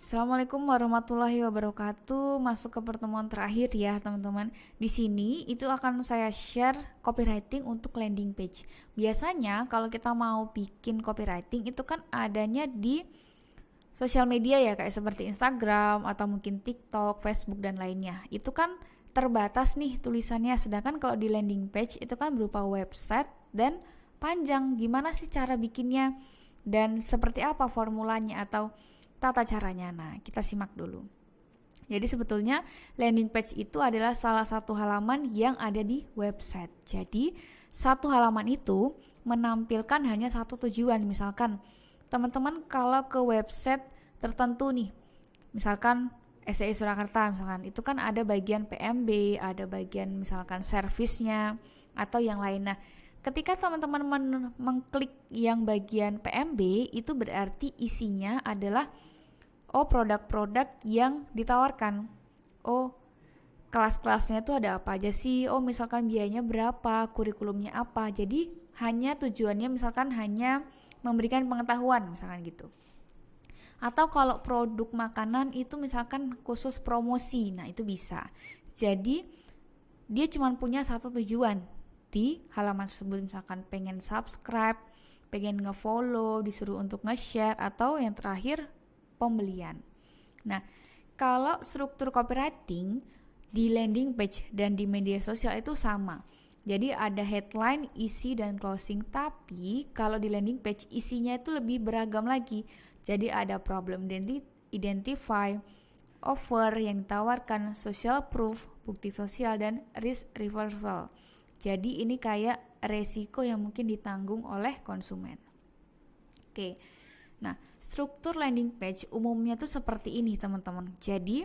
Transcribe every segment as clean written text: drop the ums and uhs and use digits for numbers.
Assalamualaikum warahmatullahi wabarakatuh. Masuk ke pertemuan terakhir ya teman-teman. Di sini itu akan saya share copywriting untuk landing page. Biasanya kalau kita mau bikin copywriting itu kan adanya di sosial media ya, kayak seperti Instagram atau mungkin TikTok, Facebook dan lainnya. Itu kan terbatas nih tulisannya. Sedangkan kalau di landing page itu kan berupa website dan panjang. Gimana sih cara bikinnya dan seperti apa formulanya atau tata caranya? Nah, kita simak dulu. Jadi sebetulnya landing page itu adalah salah satu halaman yang ada di website. Jadi satu halaman itu menampilkan hanya satu tujuan. Misalkan teman-teman kalau ke website tertentu nih, misalkan STI Surakarta misalkan, itu kan ada bagian PMB, ada bagian misalkan servisnya atau yang lain. Nah, ketika teman-teman mengklik yang bagian PMB, itu berarti isinya adalah produk-produk yang ditawarkan. Kelas-kelasnya itu ada apa aja sih? Misalkan biayanya berapa, kurikulumnya apa. Jadi hanya tujuannya misalkan hanya memberikan pengetahuan misalkan gitu. Atau kalau produk makanan itu misalkan khusus promosi, nah itu bisa. Jadi dia cuma punya satu tujuan di halaman tersebut, misalkan pengen subscribe, pengen nge-follow, disuruh untuk nge-share, atau yang terakhir pembelian. Nah, kalau struktur copywriting di landing page dan di media sosial itu sama. Jadi ada headline, isi, dan closing. Tapi kalau di landing page isinya itu lebih beragam lagi. Jadi ada problem identify, offer yang ditawarkan, social proof, bukti sosial, dan risk reversal. Jadi ini kayak resiko yang mungkin ditanggung oleh konsumen. Oke. Nah, struktur landing page umumnya tuh seperti ini teman-teman. Jadi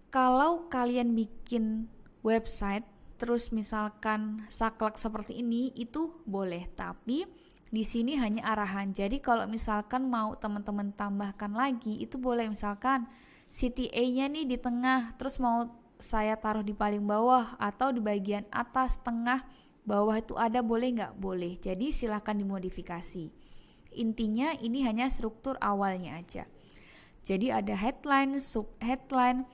kalau kalian bikin website terus misalkan saklek seperti ini, itu boleh, tapi di sini hanya arahan. Jadi kalau misalkan mau teman-teman tambahkan lagi, itu boleh, misalkan CTA-nya nih di tengah, terus mau saya taruh di paling bawah atau di bagian atas, tengah, bawah itu ada, boleh nggak? Boleh. Jadi silahkan dimodifikasi. Intinya ini hanya struktur awalnya aja. Jadi ada headline, sub-headline,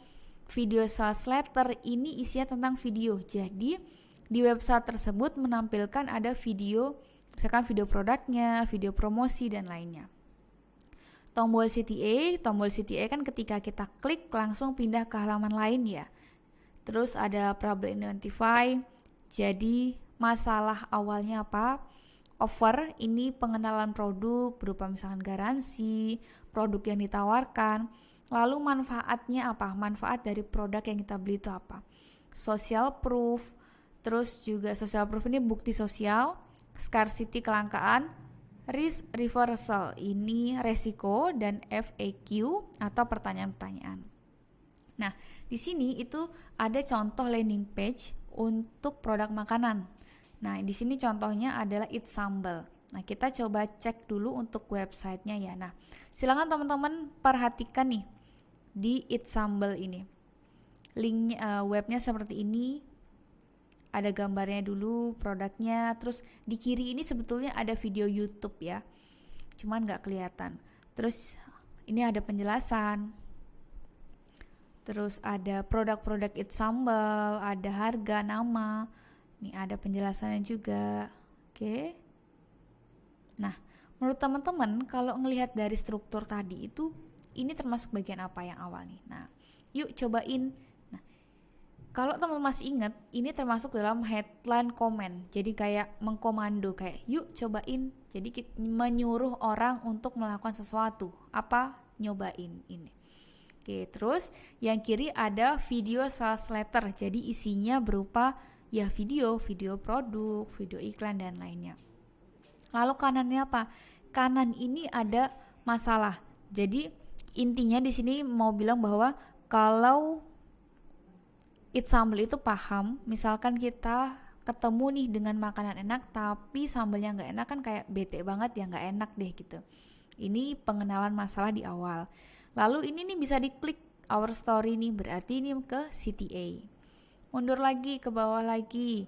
video sales letter, ini isinya tentang video. Jadi di website tersebut menampilkan ada video, misalkan video produknya, video promosi dan lainnya. Tombol CTA kan ketika kita klik langsung pindah ke halaman lain ya. Terus ada problem identify, jadi masalah awalnya apa? Offer, ini pengenalan produk berupa misalkan garansi, produk yang ditawarkan. Lalu manfaatnya apa? Manfaat dari produk yang kita beli itu apa? Social proof, terus juga social proof ini bukti sosial, scarcity kelangkaan, risk reversal ini resiko, dan FAQ atau pertanyaan-pertanyaan. Nah, di sini itu ada contoh landing page untuk produk makanan. Nah, di sini contohnya adalah Eat Sambal. Nah, kita coba cek dulu untuk websitenya ya. Nah, silakan teman-teman perhatikan nih di Eat Sambal ini. Linknya, webnya seperti ini. Ada gambarnya dulu, produknya. Terus di kiri ini sebetulnya ada video YouTube ya. Cuman nggak kelihatan. Terus ini ada penjelasan. Terus ada produk-produk Eat Sambal, ada harga, nama. Ini ada penjelasannya juga. Oke. Nah, menurut teman-teman kalau ngelihat dari struktur tadi itu, ini termasuk bagian apa yang awal nih? Nah, yuk cobain. Nah, kalau teman-teman masih ingat, ini termasuk dalam headline comment. Jadi kayak mengkomando, kayak yuk cobain. Jadi menyuruh orang untuk melakukan sesuatu. Apa? Nyobain ini. Oke, terus yang kiri ada video sales letter. Jadi isinya berupa ya video produk, video iklan dan lainnya. Lalu kanannya apa? Kanan ini ada masalah. Jadi intinya di sini mau bilang bahwa kalau Eat Sambal itu paham, misalkan kita ketemu nih dengan makanan enak tapi sambalnya nggak enak, kan kayak bete banget ya, nggak enak deh gitu. Ini pengenalan masalah di awal. Lalu ini nih bisa diklik our story nih, berarti ini ke CTA. Mundur lagi ke bawah lagi.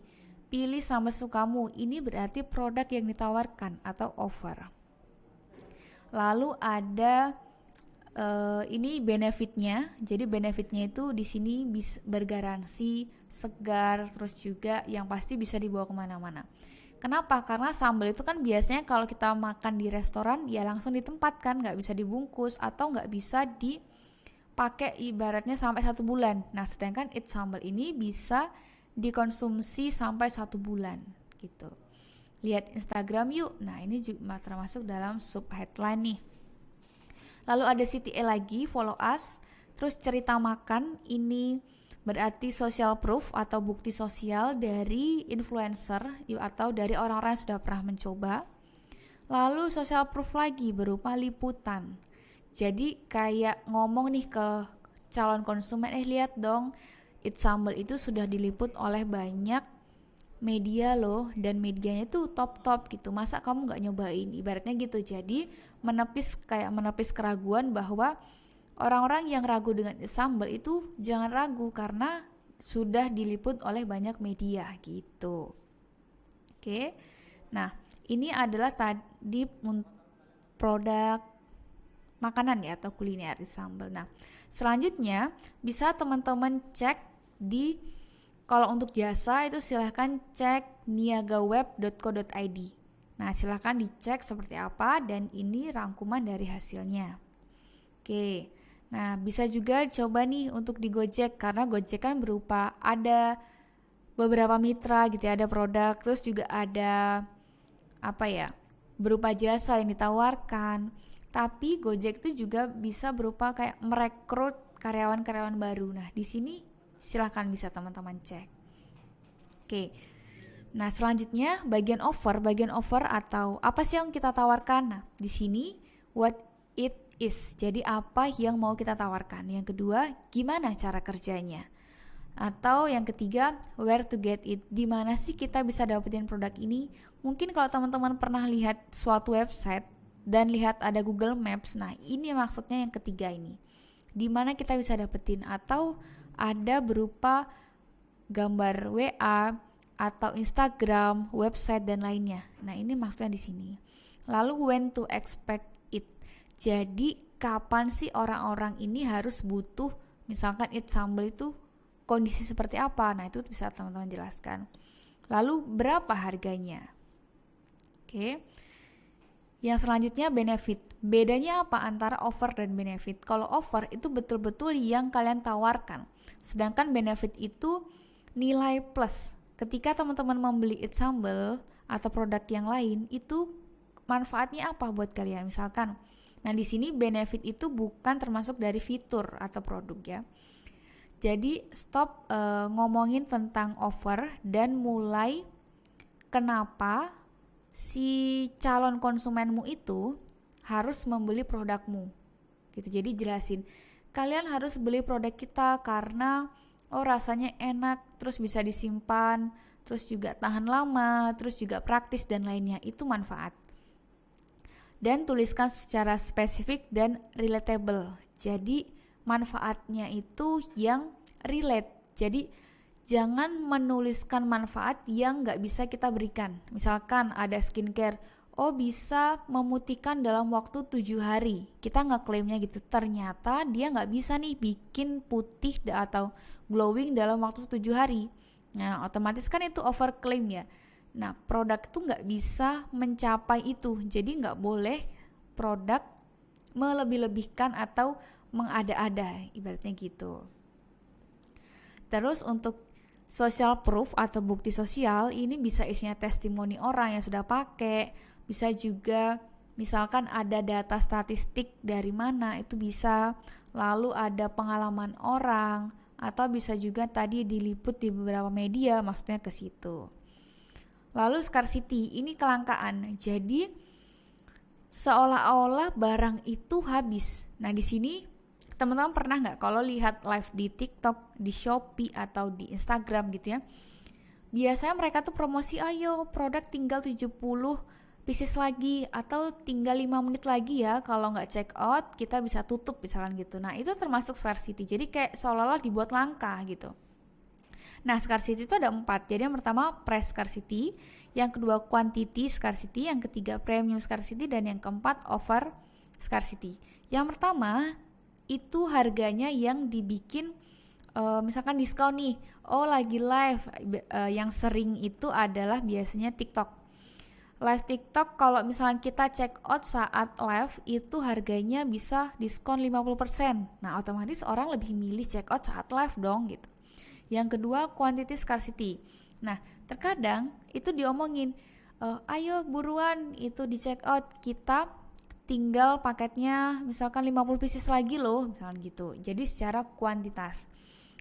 pilih sama sukamu. Ini berarti produk yang ditawarkan atau offer. Lalu ada ini benefitnya. Jadi benefitnya itu di sini bisa bergaransi segar, terus juga yang pasti bisa dibawa kemana-mana. Kenapa? Karena sambal itu kan biasanya kalau kita makan di restoran ya langsung di tempat kan, nggak bisa dibungkus atau nggak bisa dipakai ibaratnya sampai 1 bulan. Nah sedangkan It's Sambal ini bisa dikonsumsi sampai 1 bulan gitu. Lihat Instagram yuk. Nah ini juga termasuk dalam sub headline nih. Lalu ada CTA lagi, follow us. Terus cerita makan, ini berarti social proof atau bukti sosial dari influencer atau dari orang-orang yang sudah pernah mencoba. Lalu social proof lagi berupa liputan. Jadi kayak ngomong nih ke calon konsumen, lihat dong, It's Sambal itu sudah diliput oleh banyak media loh, dan medianya tuh top-top gitu, masa kamu nggak nyobain, ibaratnya gitu. Jadi menepis keraguan bahwa orang-orang yang ragu dengan It's Sambal itu jangan ragu karena sudah diliput oleh banyak media gitu. Oke. Nah ini adalah tadi produk makanan ya atau kuliner It's Sambal. Nah selanjutnya bisa teman-teman cek di, kalau untuk jasa itu silahkan cek niagaweb.co.id. Nah silahkan dicek seperti apa, dan ini rangkuman dari hasilnya. Oke, nah bisa juga coba nih untuk di Gojek, karena Gojek kan berupa ada beberapa mitra gitu ya, ada produk, terus juga ada berupa jasa yang ditawarkan. Tapi Gojek itu juga bisa berupa kayak merekrut karyawan-karyawan baru. Nah di sini silahkan bisa teman-teman cek. Oke. Nah, selanjutnya bagian offer atau apa sih yang kita tawarkan? Nah, di sini what it is. Jadi apa yang mau kita tawarkan? Yang kedua, gimana cara kerjanya? Atau yang ketiga, where to get it. Di mana sih kita bisa dapetin produk ini? Mungkin kalau teman-teman pernah lihat suatu website dan lihat ada Google Maps. Nah, ini maksudnya yang ketiga ini. Di mana kita bisa dapetin, atau ada berupa gambar WA atau Instagram, website dan lainnya. Nah, ini maksudnya di sini. Lalu when to expect it. Jadi kapan sih orang-orang ini harus butuh misalkan It's Sambal itu kondisi seperti apa? Nah, itu bisa teman-teman jelaskan. Lalu berapa harganya? Oke. Yang selanjutnya benefit. Bedanya apa antara offer dan benefit? Kalau offer itu betul-betul yang kalian tawarkan. Sedangkan benefit itu nilai plus. Ketika teman-teman membeli It's Sambal atau produk yang lain, itu manfaatnya apa buat kalian? Misalkan, nah di sini benefit itu bukan termasuk dari fitur atau produk ya. Jadi stop ngomongin tentang offer dan mulai kenapa si calon konsumenmu itu harus membeli produkmu gitu. Jadi jelasin, kalian harus beli produk kita karena rasanya enak, terus bisa disimpan, terus juga tahan lama, terus juga praktis dan lainnya. Itu manfaat. Dan tuliskan secara spesifik dan relatable. Jadi manfaatnya itu yang relate. Jadi jangan menuliskan manfaat yang nggak bisa kita berikan. Misalkan ada skincare, bisa memutihkan dalam waktu 7 hari. Kita ngeklaimnya gitu. Ternyata dia nggak bisa nih bikin putih atau glowing dalam waktu 7 hari. Nah, otomatis kan itu overclaim ya. Nah, produk itu nggak bisa mencapai itu. Jadi nggak boleh produk melebih-lebihkan atau mengada-ada, ibaratnya gitu. Terus untuk social proof atau bukti sosial, ini bisa isinya testimoni orang yang sudah pakai, bisa juga misalkan ada data statistik dari mana, itu bisa. Lalu ada pengalaman orang, atau bisa juga tadi diliput di beberapa media, maksudnya ke situ. Lalu scarcity, ini kelangkaan. Jadi seolah-olah barang itu habis. Nah, di sini teman-teman pernah nggak kalau lihat live di TikTok, di Shopee atau di Instagram gitu ya, biasanya mereka tuh promosi, ayo produk tinggal 70 pieces lagi, atau tinggal 5 menit lagi ya, kalau nggak check out kita bisa tutup misalkan gitu. Nah, itu termasuk scarcity. Jadi kayak seolah-olah dibuat langka gitu. Nah, scarcity itu ada 4. Jadi yang pertama price scarcity, yang kedua quantity scarcity, yang ketiga premium scarcity, dan yang keempat over scarcity. Yang pertama itu harganya yang dibikin misalkan diskon nih, oh lagi live, yang sering itu adalah biasanya TikTok. Live TikTok kalau misalnya kita check out saat live itu harganya bisa diskon 50%. Nah, otomatis orang lebih milih check out saat live dong gitu. Yang kedua quantity scarcity. Nah, terkadang itu diomongin, ayo buruan itu di check out, kita tinggal paketnya misalkan 50 pieces lagi loh, misalkan gitu. Jadi secara kuantitas.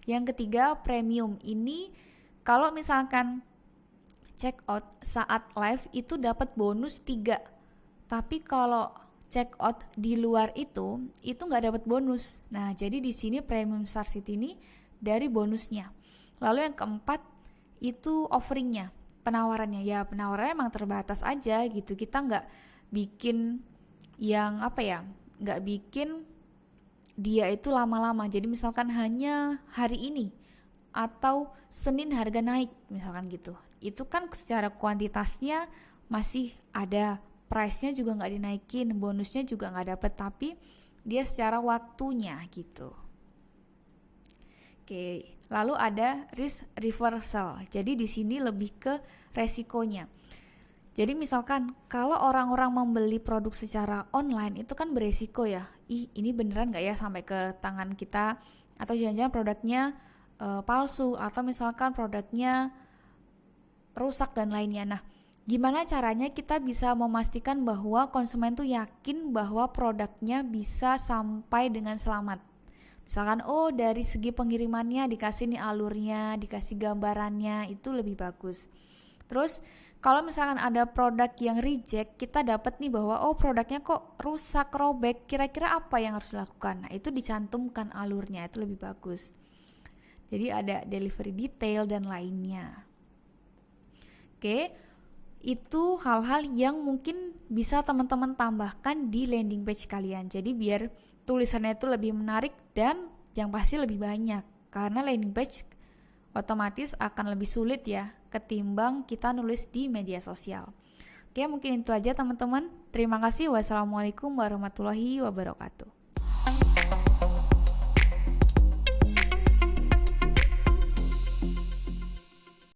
Yang ketiga premium. Ini kalau misalkan check out saat live itu dapat bonus 3. Tapi kalau check out di luar itu nggak dapat bonus. Nah, jadi di sini premium scarcity ini dari bonusnya. Lalu yang keempat itu offeringnya, penawarannya. Ya penawarannya emang terbatas aja gitu. Kita nggak bikin yang nggak bikin dia itu lama-lama. Jadi misalkan hanya hari ini atau Senin harga naik misalkan gitu. Itu kan secara kuantitasnya masih ada, price-nya juga nggak dinaikin, bonusnya juga nggak dapet, tapi dia secara waktunya gitu. Oke, lalu ada risk reversal. Jadi di sini lebih ke resikonya. Jadi misalkan kalau orang-orang membeli produk secara online itu kan beresiko ya. Ini beneran nggak ya sampai ke tangan kita? Atau jangan-jangan produknya palsu, atau misalkan produknya rusak dan lainnya. Nah, gimana caranya kita bisa memastikan bahwa konsumen tuh yakin bahwa produknya bisa sampai dengan selamat? Misalkan, dari segi pengirimannya dikasih nih alurnya, dikasih gambarannya, itu lebih bagus. Terus kalau misalkan ada produk yang reject, kita dapat nih bahwa produknya kok rusak, robek, kira-kira apa yang harus dilakukan? Nah, itu dicantumkan alurnya, itu lebih bagus. Jadi ada delivery detail dan lainnya. Oke, itu hal-hal yang mungkin bisa teman-teman tambahkan di landing page kalian. Jadi biar tulisannya itu lebih menarik dan yang pasti lebih banyak. Karena landing page otomatis akan lebih sulit ya ketimbang kita nulis di media sosial. Oke, mungkin itu aja teman-teman. Terima kasih. Wassalamualaikum warahmatullahi wabarakatuh.